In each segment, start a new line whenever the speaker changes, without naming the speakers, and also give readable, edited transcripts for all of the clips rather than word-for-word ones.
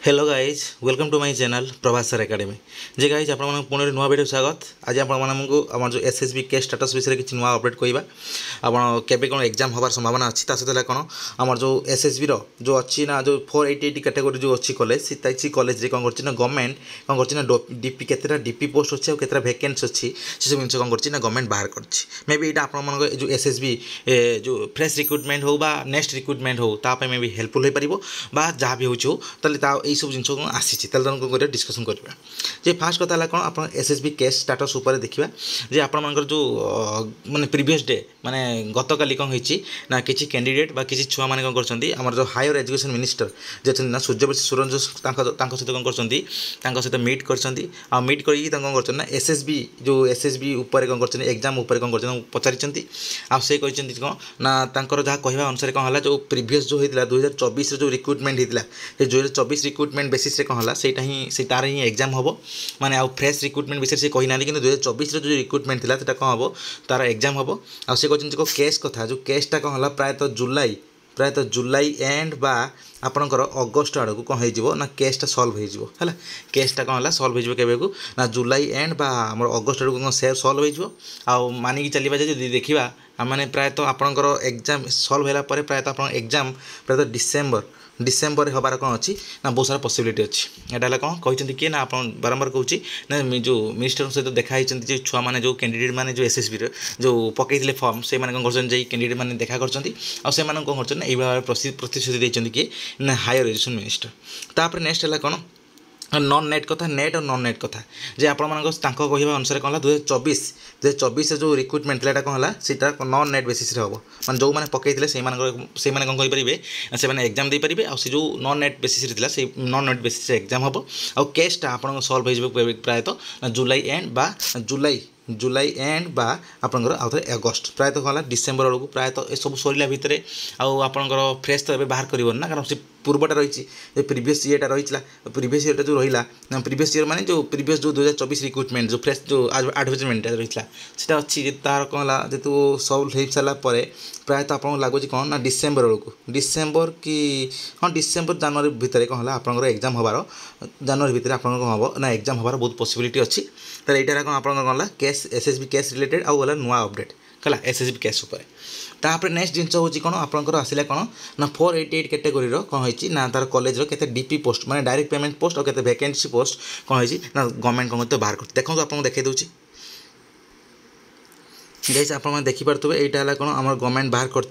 Hello guys welcome to my channel Prabhas sir academy जे guys आप पुणी नुआ वीडियो स्वागत आज आपको आम जो एसएसबी के स्टेटस विषय किसी नुआ अपडेट कहवा आपे कौन एग्जाम हबार संभावना अच्छी सहित कौन आम जो एसएसबी जो अच्छी ना जो 488 कैटेगोरी जो अच्छी कॉलेज से कॉलेज कौन कर गवर्नमेंट कौन कर डीपी केतेटा डीपी पोस्ट अच्छी और वैकेंसी अच्छी से सब जिन कौन कर गवर्नमेंट बाहर कर मे बी यहाँ आप जो एसएसबी जो फ्रेश रिक्रुटमेंट हो नेक्स्ट रिक्रुटमेंट हो ताप मे बी हेल्पफुल हो पार जहाँ भी हो यही सब जिन आसी कौन कर डिस्कसन करवा जे फास्ट कथा है कौन आप एसएसबी केस स्टाटस उपर देखा जे आपर जो माने प्रीवियस डे माने गत काली कौन होना किसी कैंडिडेट बा किसी छुआ मैंने कौन कर जो हायर एजुकेशन मिनिस्टर जे ना सूर्यवंशी सुरंजन सहित कौन कर सहित मीट कर मीट कर एसएसबी जो एसएसबी उपर कौन कर एग्जाम उपर कौन कर पचारि से कौन ना जहाँ कहवा अनुसार कौन है जो प्रीवियस जो होता 2024 जो रिक्रुटमेंट होता 2024 रिक्रुटमेंट बेसिस रे कौन है से ही तार ही एग्जाम हम माने आउ फ्रेश रिक्रुटमेंट विषय से कही ना कि 2024 जो रिक्रुटमेंट था कौन हम तार एग्जाम हम आ कहते केस कथा जो केसटा कौन है प्रायतः जुलाई एंड बा आपणकर अगस्ट आड़ को कौन हो ना केसटा सल्व हो केसटा कौन है सल्व हो ना जुलाई एंड बा आम अगस्ट आड़ को सल्व हो मानिक चलवा देखा मैंने प्रायतः आपणकर एग्जाम सल्व होगापर प्रायतः आप एग्जाम प्रायतः डिसेम्बर हबार कौन अच्छी ना बहुत सारा पॉसिबिलिटी अच्छी यहाँ कौन कहते किए ना आप बारंबार कहूँ ना जो मिनिस्टर सहित देखाई जो छुआ मैंने जो कैंडिडेट मैंने जो एसएसबी जो पकड़े फॉर्म से कौन कर कैंडिडेट मैंने देखा कर कौन कर भाव प्रतिश्रुति देते किए ना हायर एजुकेशन मिनिस्टर तापर नेक्स्ट है कौन नॉन नेट कथा नेट और नॉन नेट कथा जे आप कहवा अनुसार कौन 2024 जो रिक्रुटमेंट था कौन है नॉन नेट बेसिस हम मैं जो मैंने पकड़े से कौन करेंगे से एग्जाम दे पारे और जो नॉन नेट बेसिस से नॉन नेट बेसिस एग्जाम हम आउ केसटा आप सल्व हो प्रायतः जुलाई एंड जुलाई एंड बा आपंकर आउ थे अगस्ट प्रायतः कौन है डिसेम्बर बेलू प्रायतः ये सब सरला भितर आपंकर फ्रेश तो ये बाहर कर ना कारण से पूर्वटा रही प्रीवियस ईयरटा रही प्रीवियस ईयर जो रहा प्रीवियस ईयर माने जो प्रीवियस जो 2024 रिक्रुटमेंट जो फ्रेश जो एडवर्टाइजमेंट रही है अच्छी तार कौन है जेतु सल्व हो सारापर प्रायतः आपको लगुच कौन ना डिसेम्बर बेलू डिसेम्बर कि हाँ डिसेम्बर जनवरी भितर कौन है आपंकर एग्जाम हबार जनवरी भितर आप कौन हम ना एग्जाम हबार बहुत पॉसिबिलिटी अच्छी तो यहाँ कौन आप कौन है केस एसएसबी केस रिलेटेड आउ गला नुआ अपडेट है एसएसबी केस उपर तापर नेक्स्ट जिन हूँ कौन आपंकर आसला कौन ना 488 कैटेगोरी कौन होती ना तार कॉलेज के डीपी पोस्ट माने डायरेक्ट पेमेंट पोस्ट और वैकेंसी पोस्ट कौन होती ना गवर्नमेंट कौन तो बाहर कर देखो आपको देखा दूसरी गाइस आप देखिपे यहाँ है कौन आम गवर्नमेंट बाहर कर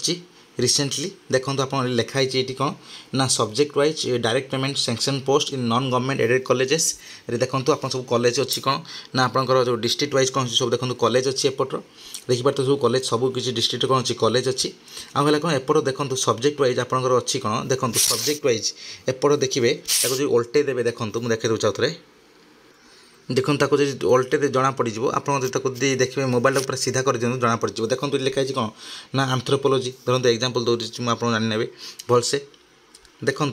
रिसेंटली देखो आप लिखाई ये कौन ना subject wise direct payment sanction post in non government aided colleges देखो आप सब कॉलेज अच्छी कौन ना आपंकर जो डिस्ट्रिक्ट वाइज कौन सब देखो कॉलेज अच्छी एपटर देखिपार सब कॉलेज सब किसी डिस्ट्रिक्ट कौन अच्छी कॉलेज अच्छी आगे कौन एपट देखो सब्जेक्ट वाइज आपंकर अच्छी कौन देखो सब्जेक्ट वाइज एपट देखिए जो उल्टे देवे देखो मुझे देखे दूसरे थे देखो जो उल्टे जना पड़ आप देखिए मोबाइल पूरा सीधा कर दिखाँ जना पड़ देखो लिखाई कौन ना आंथ्रोपोलोजी धरते एग्जांपल दूसरी आप जाने भलसे देखो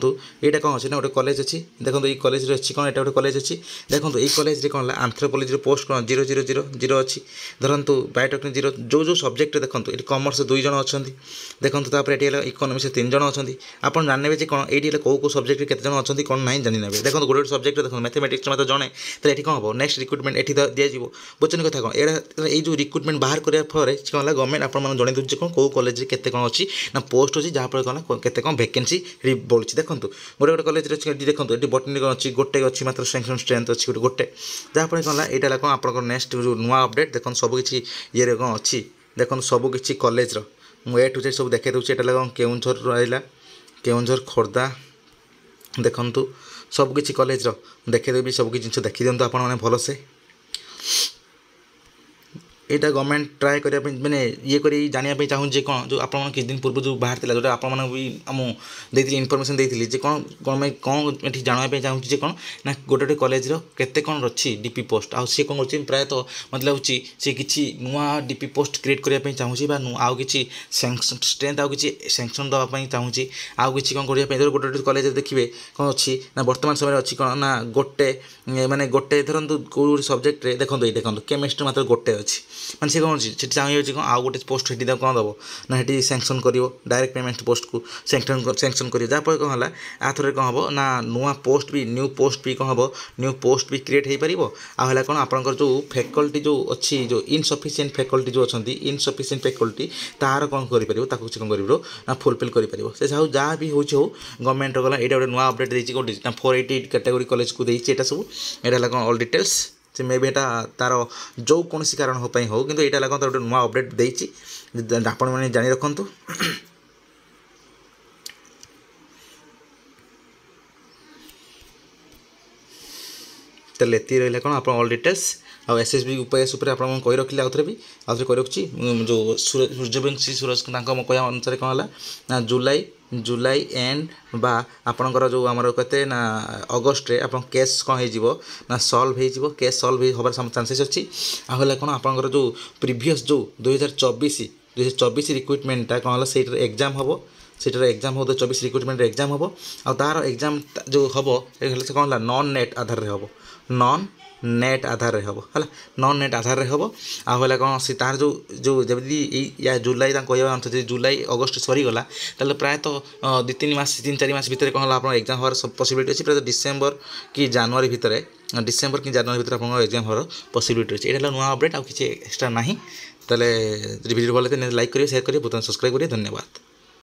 यहाँ कौन अच्छे ना गोटे कॉलेज अच्छी देखो ये कॉलेज अच्छी कौन यहाँ गोटे कॉलेज अच्छी देखो ये कॉलेज कौन है आंथ्रोपोलोजी पोस्ट कौन 0000 अच्छी धरतु बायोटेक्निक 0 जो जो सब्जेक्ट देखो ये कॉमर्स 2 जन अच्छा देखो ये इकोनॉमिक्स 3 जन अच्छा आप जानते कौन ये कौ सब्जेक्ट के जन अच्छा कौन ना जानी ने देखो गोटे सब्जेक्ट देखो मैथमेटिक्स मतलब जड़े तो ये कौन हम नेक्स्ट रिक्रुटमेंट ये दिज्व बुझे कथा कौन ये जो रिक्रुटमेंट बाहर करने फल कौन है गवर्नमेंट आप जन दूसरे कौन कौ कॉलेज के कौन अच्छी ना पोस्ट अच्छी जहाँफल कौन के कौन वैकेंसी बोलूँ देखो गोटे गोटे कॉलेज देखो ये बटनी अच्छी गोटे अच्छी मात्र सैंक्शन स्ट्रेंथ अच्छी गोटे जहाँफल कौन है यहाँ कौन आप नेक्स्ट जो नुआ अपडेट देखो सबकि ये कौन अच्छी देखो सबकि कॉलेज मुझे टू जेड सब देखे दूसरी यहाँ कौन केउंझर रहा केउंझर खोर्धा देखु सबकि कॉलेज देखेदेवी सबकि जिन देखी दिखाँ आप भलसे यहाँ गवर्नमेंट ट्राए करने मैंने ये कर जानापी चाहूँगी कौन जो आप किसी दिन पूर्व जो बाहर था जो आप भी देती इनफर्मेशन देती कौन गवर्नमेंट कौन ये जानापी चाहूँगी कौन ना गोटे गोटे कॉलेज केते कौन अच्छी डीपी पोस्ट आउ सी कौन कर प्रायतः मतलब सी किसी नुआ डीपी पोस्ट क्रिएट करने चाहूँगी आउ कि स्ट्रेंथ आउ कि सैंक्शन देवाई चाहूँगी आउ कि कौन करने गोटे गोटे कॉलेज देखिए कौन अच्छी ना वर्तमान समय अच्छी कौन ना गोटे माने गोटे धरतु कौ सब्जेक्ट देखो ये देखो केमिस्ट्री मात्र गोटे अच्छी ମାନେ ସେ କ'ଣ ସେଠି ଚାହିଁଯାଉଛି କ'ଣ ଆଉ ଗୋଟେ ପୋଷ୍ଟ ସେଠି କ'ଣ ଦେବ ନା ସେଠି ସ୍ୟାଙ୍କସନ୍ କରିବ ଡାଇରେକ୍ଟ ପେମେଣ୍ଟ ପୋଷ୍ଟକୁ ସ୍ୟାଙ୍କସନ୍ କରିବ ଯାହାଫଳରେ କ'ଣ ହେଲା ଆଥରେ କ'ଣ ହେବ ନା ନୂଆ ପୋଷ୍ଟ ବି ନ୍ୟୁ ପୋଷ୍ଟ ବି କ'ଣ ହେବ ନ୍ୟୁ ପୋଷ୍ଟ ବି କ୍ରିଏଟ୍ ହେଇପାରିବ ଆଉ ହେଲା କ'ଣ ଆପଣଙ୍କର ଯେଉଁ ଫ୍ୟାକଲ୍ଟି ଯେଉଁ ଅଛି ଯେଉଁ ଇନସଫିସିଏଣ୍ଟ ଫ୍ୟାକଲ୍ଟି ଯେଉଁ ଅଛନ୍ତି ଇନସଫିସିଏଣ୍ଟ ଫ୍ୟାକଲ୍ଟି ତାହାର କ'ଣ କରିପାରିବ ତାକୁ ସେ କ'ଣ କରିପାରିବ ନା ଫୁଲଫିଲ୍ କରିପାରିବ ସେ ଯାହା ବି ହେଉଛି ହଉ ଗଭର୍ଣ୍ଣମେଣ୍ଟ ଗଲା ଏଇଟା ଗୋଟେ ନୂଆ ଅପଡ଼େଟ୍ ଦେଇଛି କେଉଁଠି ନା 488 କ୍ୟାଟାଗୋରୀ କଲେଜକୁ ଦେଇଛି ଏଇଟା ସବୁ ଏଇଟା ହେଲା କ'ଣ ଅଲ୍ ଡିଟେଲ୍ସ ସେ ମେ ବି ଏଇଟା ତାର ଯେଉଁ କୌଣସି କାରଣ ପାଇଁ ହଉ କିନ୍ତୁ ଏଇଟା ହେଲା କ'ଣ ଗୋଟେ ନୂଆ ଅପଡ଼େଟ୍ ଦେଇଛି ଆପଣମାନେ ଜାଣି ରଖନ୍ତୁ ତାହେଲେ ଏତିକି ରହିଲା କ'ଣ ଆପଣ ଅଲ୍ ଡିଟେଲ୍ସ ଆଉ ଏସ୍ଏସ୍ବି UPS ଉପରେ ଆପଣଙ୍କୁ କହି ରଖିଲେ ଆଉଥରେ କହି ରଖୁଛି ଯେଉଁ ସୂର୍ଯ୍ୟବଂଶୀ ସୁରଜ ତାଙ୍କ କହିବା ଅନୁସାରେ କ'ଣ ହେଲା ନା ଜୁଲାଇ ଏଣ୍ଡ ବା ଆପଣଙ୍କର ଯେଉଁ ଆମର କେତେ ନା ଅଗଷ୍ଟରେ ଆପଣ କେସ୍ କ'ଣ ହେଇଯିବ ନା ସଲ୍ଭ ହେଇଯିବ କେସ୍ ସଲ୍ଭ ହେବାର ଚାନ୍ସେସ୍ ଅଛି ଆଉ ହେଲା କ'ଣ ଆପଣଙ୍କର ଯେଉଁ ପ୍ରିଭିୟସ୍ ଯେଉଁ 2024 ରିକ୍ରୁଟମେଣ୍ଟଟା କ'ଣ ହେଲା ସେଇଟାର ଏକ୍ଜାମ୍ ହେବ ସେଇଟାର ଏକ୍ଜାମ୍ ହେବ 2024 ରିକ୍ରୁଟମେଣ୍ଟର ଏକ୍ଜାମ୍ ହେବ ଆଉ ତା'ର ଏକ୍ଜାମ୍ ଯେଉଁ ହେବ ହେଲେ ସେ କ'ଣ ହେଲା ନନ୍ ନେଟ୍ ଆଧାରରେ ହେବ ନନ୍ ନେଟ୍ ଆଧାରରେ ହେବ ହେଲା ନନ୍ ନେଟ୍ ଆଧାରରେ ହେବ ଆଉ ହେଲା କ'ଣ ସେ ତା'ର ଯେଉଁ ଯେମିତି ଏଇ ଜୁଲାଇ ତାଙ୍କ କହିବା ଅନୁସାରେ ଯଦି ଜୁଲାଇ ଅଗଷ୍ଟ ସରିଗଲା ତାହେଲେ ପ୍ରାୟତଃ 2-3 ମାସ 3-4 ମାସ ଭିତରେ କ'ଣ ହେଲା ଆପଣ ଏକ୍ଜାମ୍ ହେବାର ପସିବିଲିଟି ଅଛି ପ୍ରାୟତଃ ଡିସେମ୍ବର କି ଜାନୁଆରୀ ଭିତରେ ଆପଣଙ୍କର ଏକ୍ଜାମ୍ ହେବାର ପସିବିଲିଟି ଅଛି ଏଇଟା ହେଲା ନୂଆ ଅପଡ଼େଟ୍ ଆଉ କିଛି ଏକ୍ସଟ୍ରା ନାହିଁ ତାହେଲେ ଯଦି ଭିଡ଼ିଓ ଭଲ ଲାଗେ ଲାଇକ୍ କରିବେ ସେୟାର କରିବେ ବର୍ତ୍ତମାନ ସବସ୍କ୍ରାଇବ୍ କରିବେ ଧନ୍ୟବାଦ।